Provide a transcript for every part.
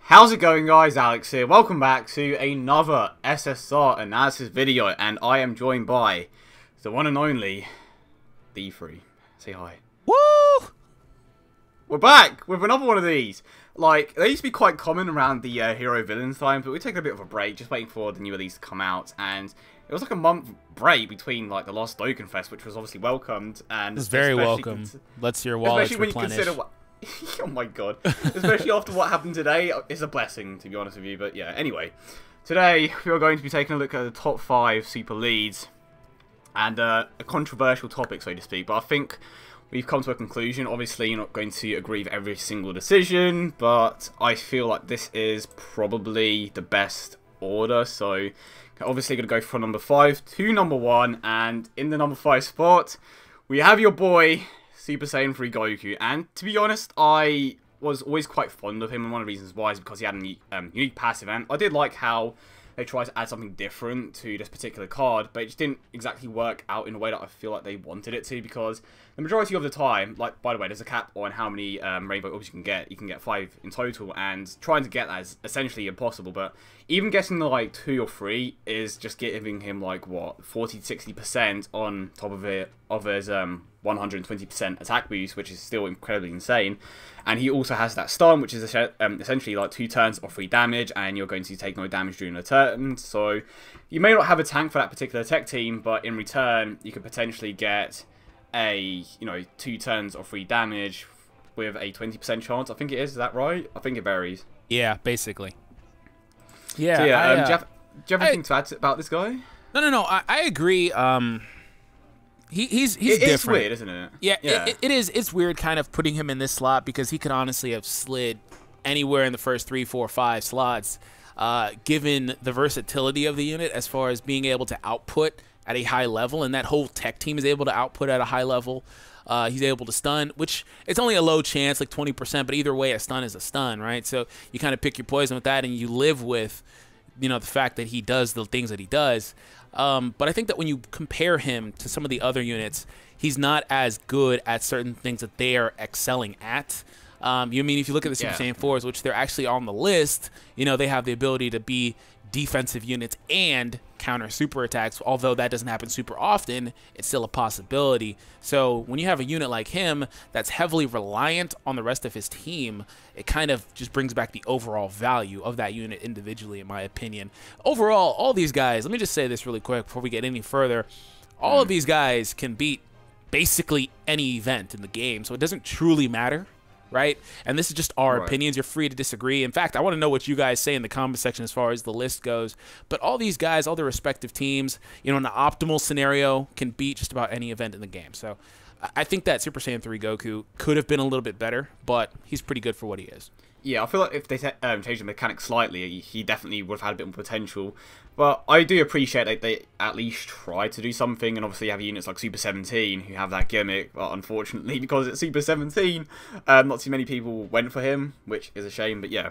How's it going, guys? Alex here. Welcome back to another SSR analysis video, and I am joined by the one and only D3. Say hi. Woo! We're back with another one of these. Like, they used to be quite common around the hero villains time, but we're taking a bit of a break, just waiting for the new release to come out, and it was like a month break between like the last Dokkan Fest, which was obviously welcomed, and It's very welcome. Let's your wallets replenish. Oh my god. Especially after what happened today, it's a blessing, to be honest with you. But yeah, anyway. Today, we are going to be taking a look at the top 5 super leads. And a controversial topic, so to speak. But I think we've come to a conclusion. Obviously, you're not going to agree with every single decision. But I feel like this is probably the best order. So, obviously going to go from number 5 to number 1. And in the number 5 spot, we have your boy Super Saiyan 3 Goku, and to be honest, I was always quite fond of him, and one of the reasons why is because he had a unique passive, and I did like how they tried to add something different to this particular card, but it just didn't exactly work out in a way that I feel like they wanted it to, because the majority of the time, like, by the way, there's a cap on how many rainbow orbs you can get 5 in total, and trying to get that is essentially impossible, but even getting the, like, 2 or 3 is just giving him, like, what, 40-60% on top of his 120% attack boost, which is still incredibly insane. And he also has that stun, which is essentially like 2 turns of free damage, and you're going to take no damage during the turn. So you may not have a tank for that particular tech team, but in return, you could potentially get a 2 turns of free damage with a 20% chance. I think it is. Is that right? I think it varies. Yeah, basically. Yeah. So yeah. Do you have anything to add about this guy? No. I agree. He's different. different. It's weird, isn't it? Yeah. It is. It's weird kind of putting him in this slot because he could honestly have slid anywhere in the first 3, 4, 5 slots, given the versatility of the unit as far as being able to output at a high level, and that whole tech team is able to output at a high level. He's able to stun, which it's only a low chance, like 20%, but either way, a stun is a stun, right? So you kind of pick your poison with that, and you live with, the fact that he does the things that he does. But I think that when you compare him to some of the other units, he's not as good at certain things that they are excelling at. If you look at the Super Saiyan 4s, which they're actually on the list, they have the ability to be defensive units and counter super attacks. Although that doesn't happen super often, it's still a possibility. So when you have a unit like him that's heavily reliant on the rest of his team, it kind of just brings back the overall value of that unit individually, in my opinion. Overall, all these guys, let me just say this really quick before we get any further, all of these guys can beat basically any event in the game, so it doesn't truly matter, right? And this is just our opinions. You're free to disagree. In fact, I want to know what you guys say in the comment section as far as the list goes. But all these guys, all their respective teams, in an optimal scenario, can beat just about any event in the game. So I think that Super Saiyan 3 Goku could have been a little bit better, but he's pretty good for what he is. Yeah, I feel like if they changed the mechanics slightly, he definitely would have had a bit more potential. But I do appreciate that they at least try to do something, and obviously you have units like Super 17 who have that gimmick, but unfortunately, because it's Super 17, not too many people went for him, which is a shame, but yeah.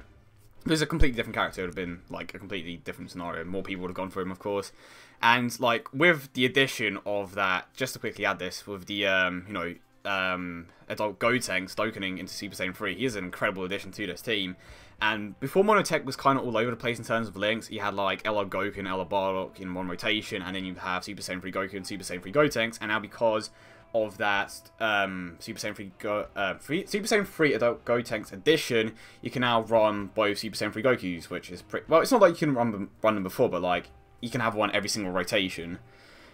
There's a completely different character, it would have been like a completely different scenario. More people would have gone for him, of course. And like with the addition of that, just to quickly add this, with the adult Gotenks Dokkaning into Super Saiyan 3, he is an incredible addition to this team. And before Monotech was kind of all over the place in terms of links, you had like LR Goku and LR Bardock in one rotation, and then you have Super Saiyan 3 Goku and Super Saiyan 3 Gotenks, and now because of that Super Saiyan 3 adult Gotenks edition, you can now run both Super Saiyan 3 Gokus, which is pretty well. It's not like you can run them before, but like you can have one every single rotation.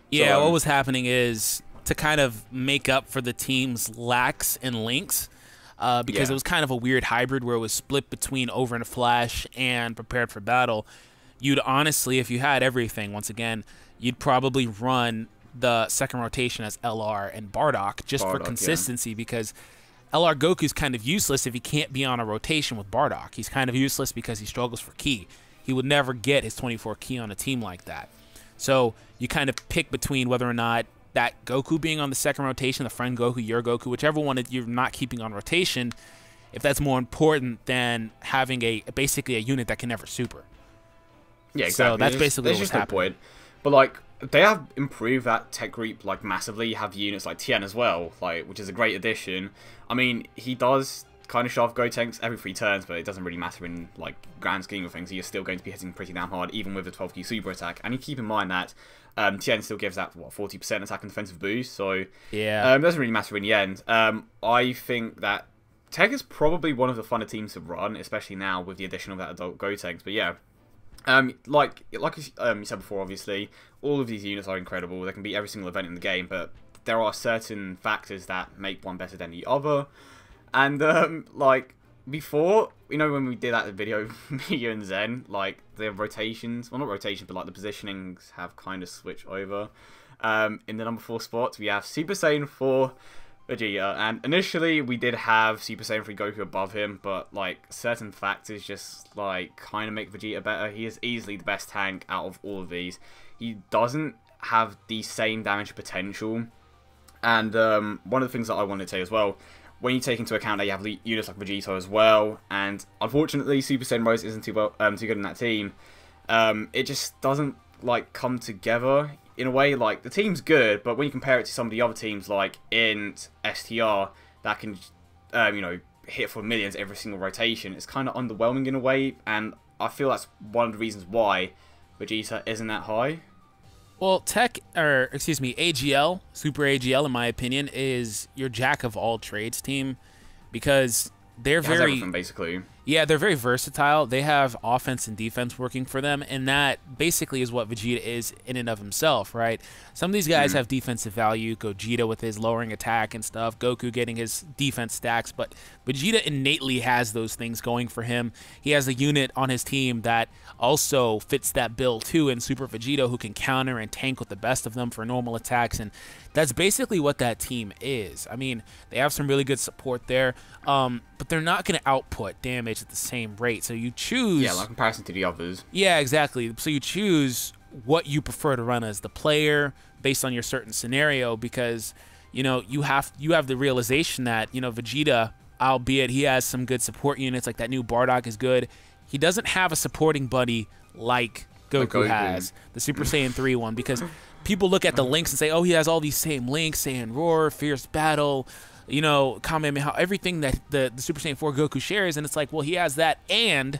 Yeah, so, what was happening is to kind of make up for the team's lacks in links, because it was kind of a weird hybrid where it was split between Over and Flash and Prepared for Battle. You'd honestly, if you had everything, once again, you'd probably run the second rotation as LR and Bardock just for consistency, because LR Goku's kind of useless if he can't be on a rotation with Bardock. He's kind of useless because he struggles for ki. He would never get his 24 ki on a team like that. So you kind of pick between whether or not that Goku being on the second rotation, the friend Goku, your Goku, whichever one you're not keeping on rotation, if that's more important than having basically a unit that can never super. Yeah, exactly. So that's basically what's happening. But like, they have improved that tech group like massively. You have units like Tien as well, like, which is a great addition. I mean, he does kind of shove Gotenks every 3 turns, but it doesn't really matter in like grand scheme of things. You're still going to be hitting pretty damn hard, even with a 12Q super attack. And you keep in mind that Tien still gives that, what, 40% attack and defensive boost, so yeah, it doesn't really matter in the end. I think that Tech is probably one of the funner teams to run, especially now with the addition of that adult Gotenks. But yeah, like you said before, obviously, all of these units are incredible. They can beat every single event in the game, but there are certain factors that make one better than the other. And like before, you know, when we did that video, me and Zen, like the rotations, well, not rotations, but like the positionings have kind of switched over. In the number 4 spot, we have Super Saiyan 4 Vegeta, and initially we did have Super Saiyan 3 Goku above him, but like certain factors just like kind of make Vegeta better. He is easily the best tank out of all of these. He doesn't have the same damage potential, and one of the things that I wanted to say as well, when you take into account that you have units like Vegito as well, and unfortunately Super Saiyan Rose isn't too good in that team, it just doesn't like come together. In a way, like, the team's good, but when you compare it to some of the other teams, like Int, STR, that can, you know, hit for millions every single rotation, it's kind of underwhelming in a way, and I feel that's one of the reasons why Vegeta isn't that high. Well, AGL, Super AGL, in my opinion, is your jack of all trades team, because they're very, basically. Yeah, they're very versatile. They have offense and defense working for them, and that basically is what Vegeta is in and of himself, right? Some of these guys have defensive value, Gogeta with his lowering attack and stuff, Goku getting his defense stacks, but Vegeta innately has those things going for him. He has a unit on his team that also fits that bill too, in Super Vegito, who can counter and tank with the best of them for normal attacks, and that's basically what that team is. I mean, they have some really good support there, but they're not going to output damage at the same rate. So you choose... Yeah, like comparison to the others. Yeah, exactly. So you choose what you prefer to run as the player based on your certain scenario, because, you know, you have the realization that, you know, Vegeta, albeit he has some good support units, like that new Bardock is good, he doesn't have a supporting buddy like Goku has, the Super Saiyan 3 one, because people look at the links and say, oh, he has all these same links, Saiyan Roar, Fierce Battle, you know, Kamehameha, everything that the Super Saiyan 4 Goku shares, and it's like, well, he has that and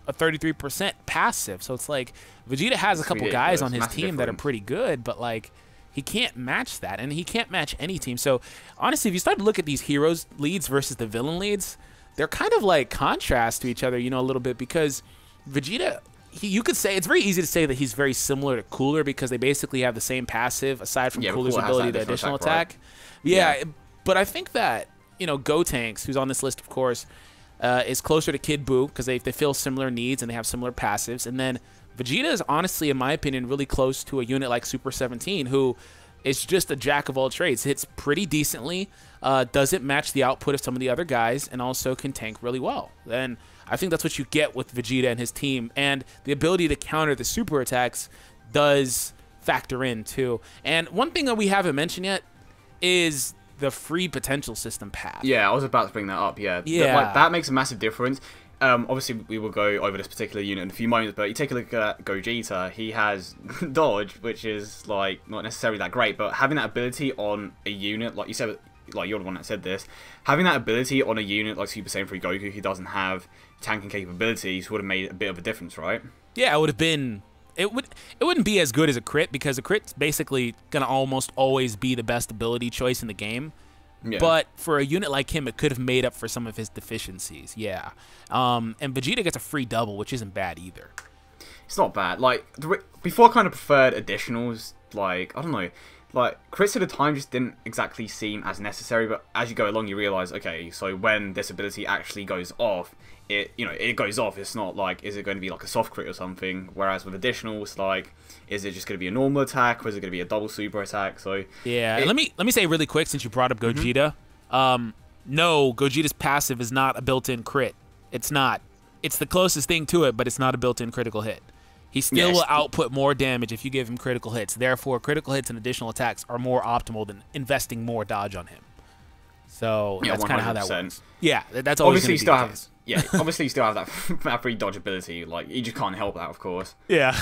a 33% passive, so it's like, Vegeta has a couple guys on his team that are pretty good, but like, he can't match that, and he can't match any team. So honestly, if you start to look at these heroes leads versus the villain leads, they're kind of like contrast to each other, you know, a little bit, because Vegeta, you could say, it's very easy to say that he's very similar to Cooler, because they basically have the same passive aside from Cooler's ability to additional attack. Right? Yeah, but I think that, you know, Gotenks, who's on this list, of course, is closer to Kid Buu, because they fill similar needs and they have similar passives. And then Vegeta is honestly, in my opinion, really close to a unit like Super 17, who is just a jack of all trades. Hits pretty decently, doesn't match the output of some of the other guys, and also can tank really well. And I think that's what you get with Vegeta and his team, and the ability to counter the super attacks does factor in too. And one thing that we haven't mentioned yet is the free potential system path. Yeah, I was about to bring that up. Yeah, like, that makes a massive difference. Obviously, we will go over this particular unit in a few moments, but you take a look at Gogeta, he has dodge, which is like not necessarily that great, but having that ability on a unit, like you said, like you're the one that said this, having that ability on a unit like Super Saiyan 3 Goku, who doesn't have tanking capabilities, would have made a bit of a difference, right? Yeah, it would have been. It wouldn't be as good as a crit, because a crit's basically gonna almost always be the best ability choice in the game. Yeah. But for a unit like him, it could have made up for some of his deficiencies. Yeah. And Vegeta gets a free double, which isn't bad either. It's not bad. Like, before I kind of preferred additionals, like, I don't know, like, crits at the time just didn't exactly seem as necessary, but as you go along, you realize, okay, so when this ability actually goes off, it goes off. It's not like, is it going to be like a soft crit or something? Whereas with additionals, like, is it just going to be a normal attack, or is it going to be a double super attack? So yeah, let me say really quick, since you brought up Gogeta. No, Gogeta's passive is not a built-in crit. It's not. It's the closest thing to it, but it's not a built-in critical hit. He still will output more damage if you give him critical hits. Therefore, critical hits and additional attacks are more optimal than investing more dodge on him. So that's kind of how that works. Yeah, that's always going to be the case. Yeah, obviously you still have that free dodge ability. Like, you just can't help that, of course. Yeah.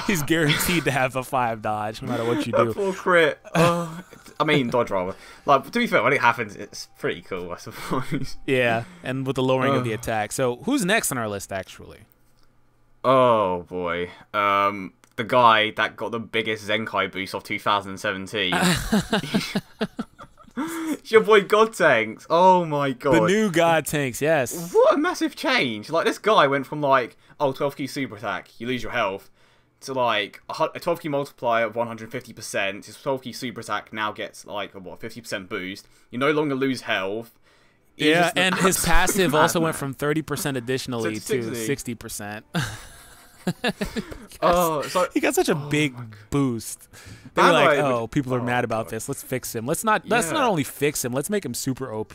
He's guaranteed to have a 5 dodge, no matter what you do. That full crit. I I mean, Dodge rather. Like, to be fair, when it happens, it's pretty cool, I suppose. Yeah, and with the lowering of the attack. So who's next on our list, actually? Oh, boy. The guy that got the biggest Zenkai boost of 2017. It's your boy God Tanks. Oh, my God. The new God Tanks, yes. What a massive change. Like, this guy went from, like, oh, 12 key super attack, you lose your health, to, like, a 12 key multiplier of 150%. His 12 key super attack now gets, like, a, what, 50% boost. You no longer lose health. Yeah, and his passive also went from 30% additionally to 60%. Oh, so he got such a big boost. They were like, oh, people are mad about this. Let's fix him. Let's not only fix him, let's make him super OP.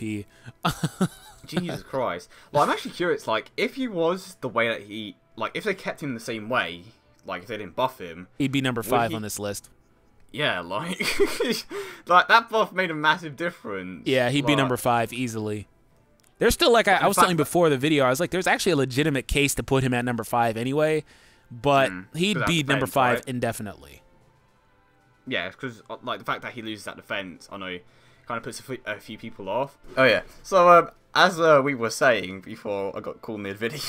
Jesus Christ. Well, I'm actually curious, like, if he was the way that he, like, if they kept him the same way, like, if they didn't buff him, he'd be number 5 on this list. Yeah, like, like, that buff made a massive difference. Yeah, he'd be number 5 easily. There's still, like, I was telling before the video, I was like, there's actually a legitimate case to put him at number 5 anyway, but he'd be number 5 indefinitely. Yeah, because, like, the fact that he loses that defense, I know, kind of puts a few people off. Oh, yeah. So, as we were saying before I got called mid-video,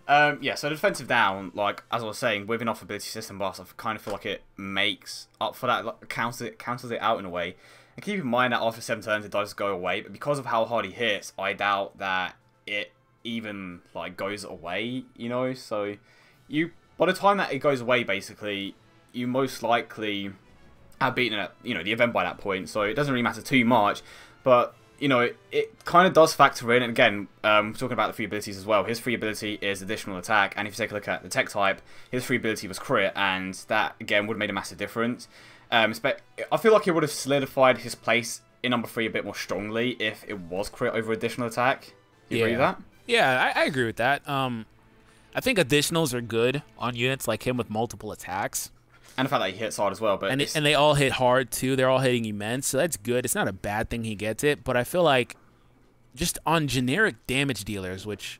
yeah, so the defensive down, like, as I was saying, with enough ability system buffs, I kind of feel like it makes up for that, like, cancels it out in a way. And keep in mind that after 7 turns it does go away, but because of how hard he hits, I doubt that it even, like, goes away, you know? So, by the time that it goes away, basically, you most likely have beaten it, you know, the event by that point, so it doesn't really matter too much, but, you know, it kind of does factor in, and again, talking about the free abilities as well, his free ability is additional attack, and if you take a look at the tech type, his free ability was crit, and that, again, would have made a massive difference. I feel like it would have solidified his place in number 3 a bit more strongly if it was crit over additional attack. Do you agree with that? Yeah, I agree with that. I think additionals are good on units like him with multiple attacks. And the fact that he hits hard as well. But and they all hit hard, too. They're all hitting immense, so that's good. It's not a bad thing he gets it, but I feel like just on generic damage dealers, which,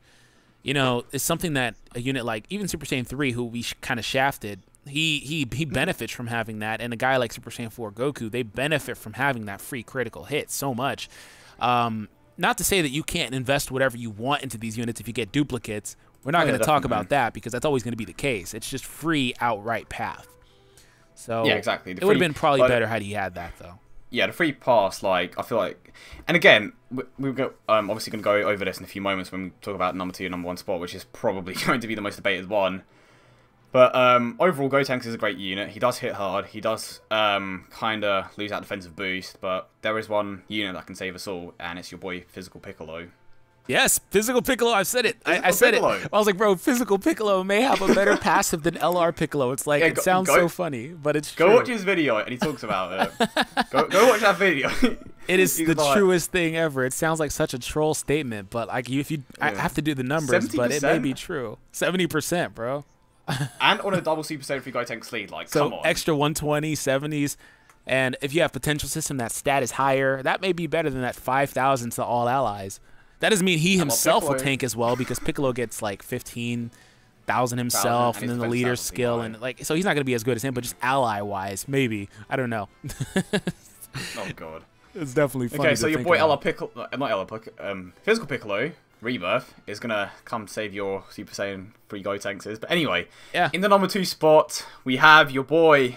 you know, is something that a unit like even Super Saiyan 3, who we kind of shafted, he benefits from having that, and a guy like Super Saiyan 4 Goku, they benefit from having that free critical hit so much. Not to say that you can't invest whatever you want into these units if you get duplicates. We're not going to talk about that because that's always going to be the case. It's just free outright path. So yeah, exactly. It would have been probably better had he had that, though. Yeah, the free pass, like, I feel like, and again, we're obviously going to go over this in a few moments when we talk about number 2 and number 1 spot, which is probably going to be the most debated one. But overall, Gotenks is a great unit. He does hit hard. He does kind of lose that defensive boost. But there is one unit that can save us all, and it's your boy Physical Piccolo. Yes, Physical Piccolo. I've said it. I said Piccolo. It. I was like, bro, Physical Piccolo may have a better passive than LR Piccolo. It's like, it sounds so funny, but it's true. Go watch his video, and he talks about it. go watch that video. It is the truest thing ever. It sounds like such a troll statement, but like I have to do the numbers, 70%? But it may be true. 70%, bro. And on a double Super Saiyan 3 Gotenks lead, like, so come on. Extra 120, 70s, and if you have potential system, that stat is higher. That may be better than that 5,000 to all allies. That doesn't mean he himself will tank as well, because Piccolo gets like 15,000 himself, and then the leader's skill, and like, so he's not going to be as good as him, but just ally-wise, maybe. I don't know. Oh, God. It's definitely funny. Okay, so your boy Physical Piccolo, Rebirth, is going to come save your Super Saiyan 3 Gotenks. But anyway, in the number 2 spot, we have your boy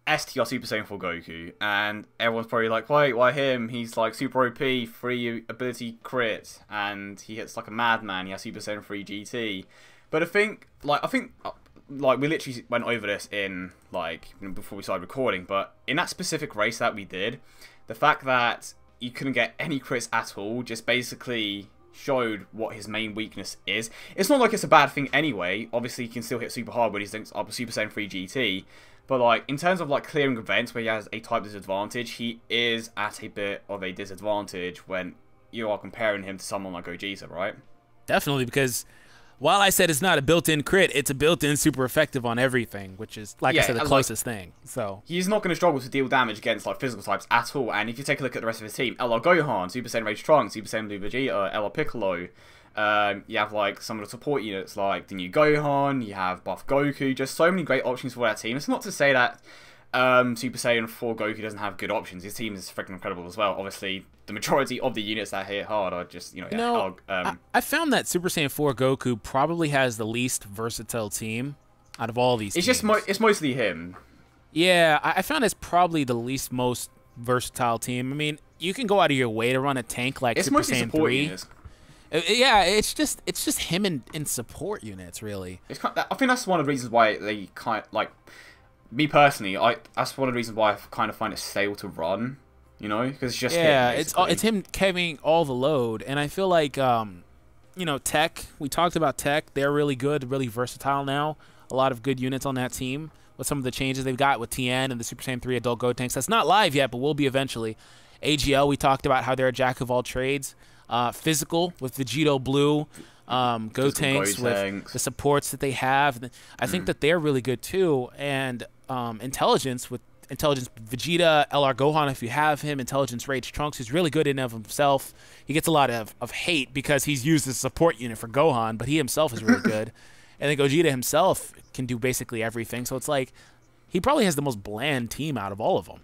STR Super Saiyan 4 Goku. And everyone's probably like, wait, why him? He's like super OP, free ability crit, and he hits like a madman. He has Super Saiyan 3 GT. But I think we literally went over this in, like, before we started recording, but in that specific race that we did, the fact that you couldn't get any crits at all just basically showed what his main weakness is. It's not like it's a bad thing anyway. Obviously, he can still hit super hard when he's up a Super Saiyan 3 GT. But, like, in terms of, like, clearing events where he has a type disadvantage, he is at a bit of a disadvantage when you are comparing him to someone like Gogeta, right? Definitely, because while I said it's not a built-in crit, it's a built-in super effective on everything, which is, like I said, the closest thing. So he's not going to struggle to deal damage against, like, physical types at all. And if you take a look at the rest of his team, LR Gohan, Super Saiyan Rage Trunks, Super Saiyan Blue Vegeta, LR Piccolo, you have, like, some of the support units like the new Gohan, you have Buff Goku, just so many great options for that team. It's not to say that Super Saiyan 4 Goku doesn't have good options. His team is freaking incredible as well. Obviously, the majority of the units that hit hard are just, I found that Super Saiyan 4 Goku probably has the least versatile team out of all these teams. It's mostly him. Yeah, I found it's probably the least most versatile team. I mean, you can go out of your way to run a tank like Super Saiyan 3. Units. Yeah, it's just him in support units, really. I think that's one of the reasons why they me personally, that's one of the reasons why I kind of find it stale to run, because it's just him, it's him carrying all the load, and I feel like Tech. We talked about Tech. They're really good, really versatile now. A lot of good units on that team with some of the changes they've got with Tien and the Super Saiyan 3 Adult Gotenks. That's not live yet, but will be eventually. AGL, we talked about how they're a jack of all trades. Physical with Vegito Blue. Gotenks with the supports that they have. I think that they're really good too. And Intelligence with Intelligence Vegeta, LR Gohan if you have him, Intelligence Rage Trunks, who's really good in of himself. He gets a lot of hate because he's used as a support unit for Gohan, but he himself is really good. And then Gogeta himself can do basically everything. So it's like he probably has the most bland team out of all of them.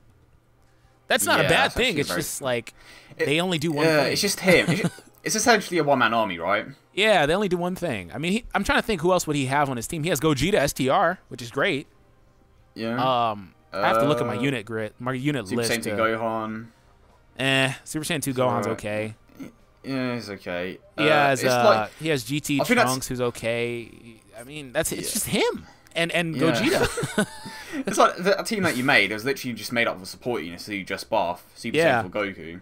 That's not a bad thing. It's just like they only do one thing. It's just him. It's essentially a one-man army, right? Yeah, they only do one thing. I mean, I'm trying to think who else would he have on his team. He has Gogeta STR, which is great. Yeah. I have to look at my unit grid, my unit Super list. Saiyan 2 Gohan. Super Saiyan 2 Gohan's okay. Yeah, he's okay. He has GT Trunks, who's okay. I mean, it's just him and Gogeta. It's like the team that you made. It was literally just made up of support units, so you just buff Super Saiyan 4 Goku.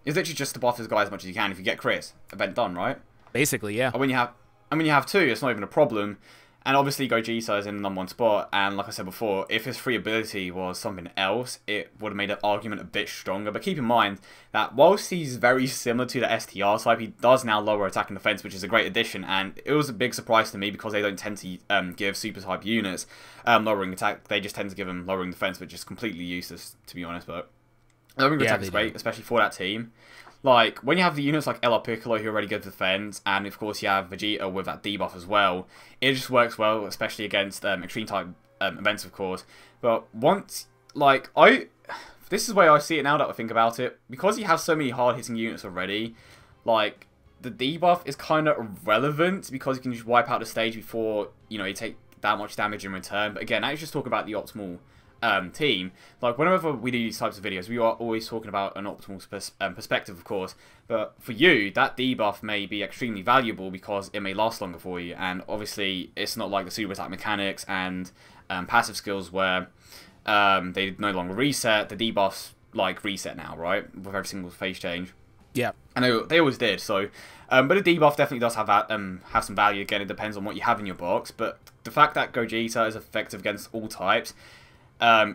It's literally just to buff this guy as much as you can. If you get Chris, event done, right? Basically, yeah. And when you have two, it's not even a problem. And obviously Gogeta is in the #1 spot, and like I said before, if his free ability was something else, it would have made the argument a bit stronger. But keep in mind that whilst he's very similar to the STR type, he does now lower attack and defense, which is a great addition, and it was a big surprise to me because they don't tend to give super type units lowering attack. They just tend to give them lowering defense, which is completely useless, to be honest. But lowering attack is great, especially for that team. Like, when you have the units like LR Piccolo who are already good to defend, and of course you have Vegeta with that debuff as well, it just works well, especially against extreme type events, of course. But once, this is where I see it now that I think about it, because you have so many hard-hitting units already, like, the debuff is kind of irrelevant, because you can just wipe out the stage before, you take that much damage in return. But again, I just talk about the optimal team. Like, whenever we do these types of videos, we are always talking about an optimal perspective, of course. But for you, that debuff may be extremely valuable because it may last longer for you. And obviously, it's not like the super attack mechanics and passive skills where they no longer reset. The debuffs reset now, right? With every single phase change. Yeah. And they always did. So, but the debuff definitely does have some value. Again, it depends on what you have in your box. But the fact that Gogeta is effective against all types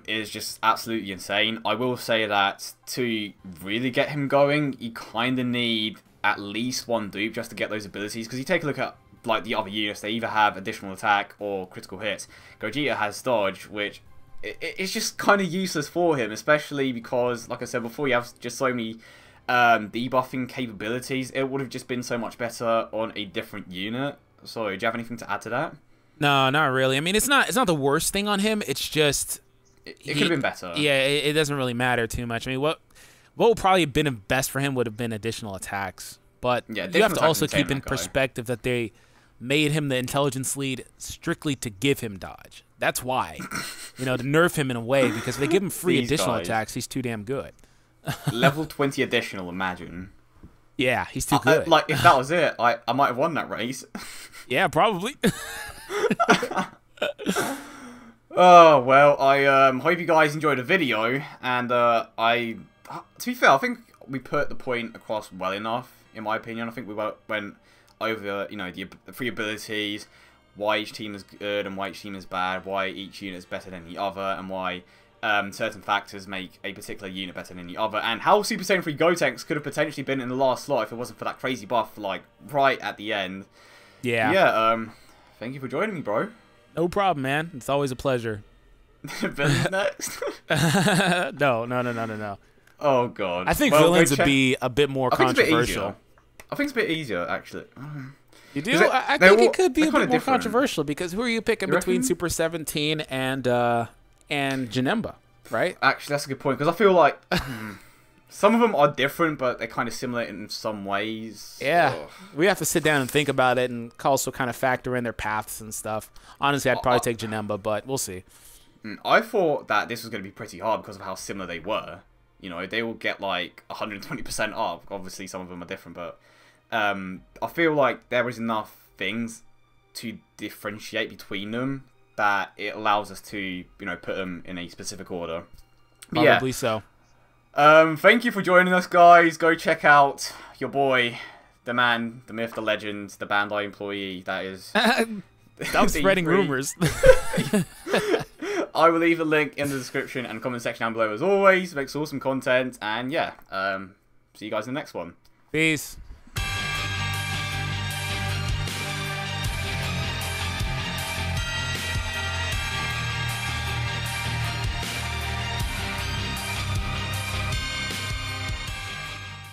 is just absolutely insane. I will say that to really get him going, you kind of need at least one dupe just to get those abilities. Because you take a look at the other units, they either have additional attack or critical hits. Gogeta has dodge, which it's just kind of useless for him, especially because, like I said before, you have just so many debuffing capabilities. It would have just been so much better on a different unit. So, do you have anything to add to that? No, not really. I mean, it's not the worst thing on him. It's just it could have been better. Yeah, it doesn't really matter too much. I mean, what would probably have been best for him would have been additional attacks. But yeah, you have to also keep in perspective that they made him the intelligence lead strictly to give him dodge. That's why, to nerf him in a way, because if they give him free additional attacks, he's too damn good. Level 20 additional, imagine. Yeah, he's too good. If that was it, I might have won that race. Yeah, probably. Oh, well, I hope you guys enjoyed the video, and to be fair, I think we put the point across well enough, in my opinion. I think we went over, the free abilities, why each team is good and why each team is bad, why each unit is better than the other, and why certain factors make a particular unit better than the other, and how Super Saiyan 3 Gotenks could have potentially been in the last slot if it wasn't for that crazy buff, right at the end. Yeah. Yeah, thank you for joining me, bro. No problem, man. It's always a pleasure. Villains next? No. Oh, God. I think villains would be a bit more controversial. I think it's a bit easier, actually. You do? I think it could be a bit more controversial, because who are you picking between Super 17 and and Janemba, right? Actually, that's a good point, because I feel like some of them are different, but they're kind of similar in some ways. Yeah, Ugh. we have to sit down and think about it and also kind of factor in their paths and stuff. Honestly, I'd probably take Janemba, but we'll see. I thought that this was going to be pretty hard because of how similar they were. You know, they will get like 120% up. Obviously, some of them are different, but I feel like there is enough things to differentiate between them that it allows us to, you know, put them in a specific order. But Probably so. Thank you for joining us, guys. Go check out your boy, the man, the myth, the legend, the Bandai employee. That is. Stop spreading rumors. I will leave a link in the description and comment section down below as always. Makes awesome content, and yeah, see you guys in the next one. Peace.